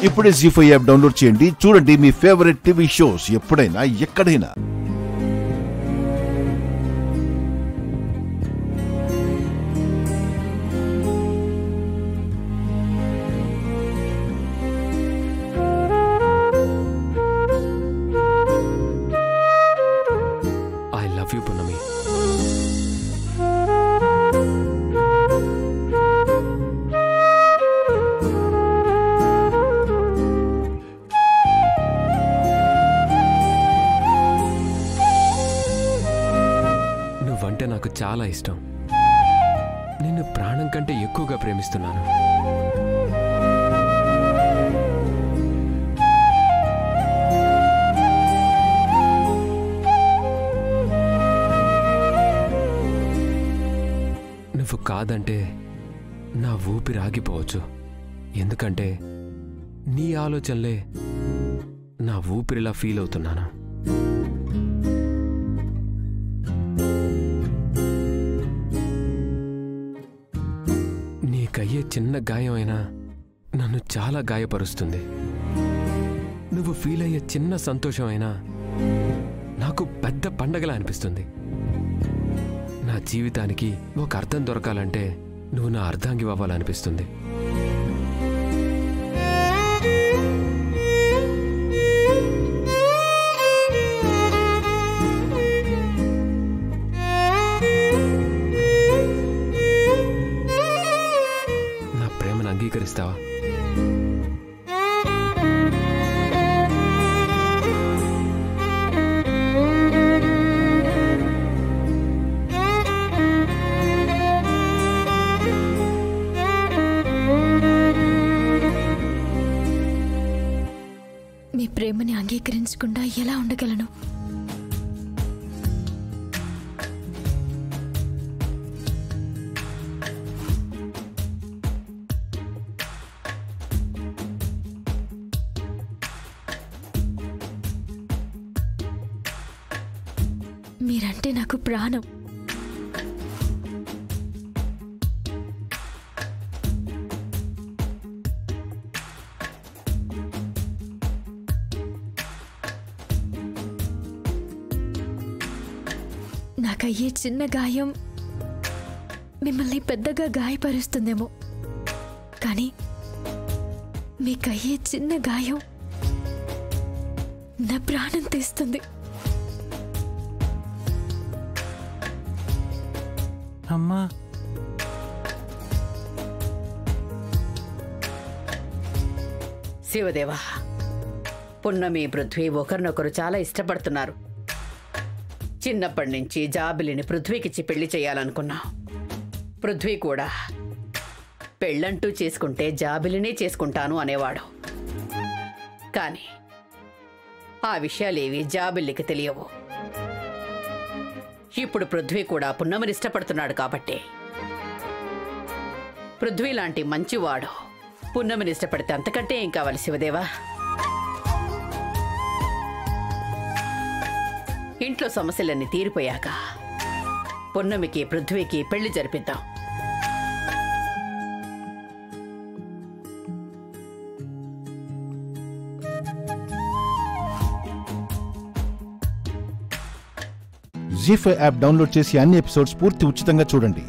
ఇప్పుడే జీ5 app download చేయండి. చూడండి మీ ఫేవరెట్ టీవీ షోస్ ఎప్పుడైనా ఎక్కడైనా. I love you, Punami. నువ్వంటే నాకు చాలా ఇష్టం. నిన్ను ప్రాణం కంటే ఎక్కువగా ప్రేమిస్తున్నాను. నువ్వు కాదంటే నా ఊపిరి ఆగిపోవచ్చు. ఎందుకంటే నీ ఆలోచనలే నా ఊపిరిలా ఫీల్ అవుతున్నాను. నీకయ్యే చిన్న గాయం అయినా నన్ను చాలా గాయపరుస్తుంది. నువ్వు ఫీల్ అయ్యే చిన్న సంతోషం అయినా నాకు పెద్ద పండగలా అనిపిస్తుంది. నా జీవితానికి ఒక అర్థం దొరకాలంటే నువ్వు నా అర్ధాంగి అవ్వాలనిపిస్తుంది. నా ప్రేమను అంగీకరిస్తావా? మీ ప్రేమని అంగీకరించకుండా ఎలా ఉండగలను? మీరంటే నాకు ప్రాణం. నాకయ్యే చిన్న గాయం మిమ్మల్ని పెద్దగా గాయపరుస్తుందేమో, కానీ మీకయ్యే చిన్న గాయం నా ప్రాణం తీస్తుంది. అమ్మా, శివదేవా, పున్నమి, పృథ్వీ ఒకరినొకరు చాలా ఇష్టపడుతున్నారు. చిన్నప్పటి నుంచి జాబిలిని పృథ్వీకిచ్చి పెళ్లి చేయాలనుకున్నా. పృథ్వీ కూడా పెళ్ళంటూ చేసుకుంటే జాబిలినే చేసుకుంటాను అనేవాడు. కానీ ఆ విషయాలేవి జాబిల్లికి తెలియవు. ఇప్పుడు పృథ్వీ కూడా పున్నమిని ఇష్టపడుతున్నాడు కాబట్టి పృథ్వీ లాంటి మంచివాడు పున్నమిని ఇష్టపడితే అంతకంటే ఏం కావాలి శివదేవా? ఇంట్లో సమస్యలన్నీ తీరిపోయాక పున్నమికి పృథ్వీకి పెళ్లి జరిపిద్దాం. జీ5 యాప్ డౌన్లోడ్ చేసి అన్ని ఎపిసోడ్స్ పూర్తి ఉచితంగా చూడండి.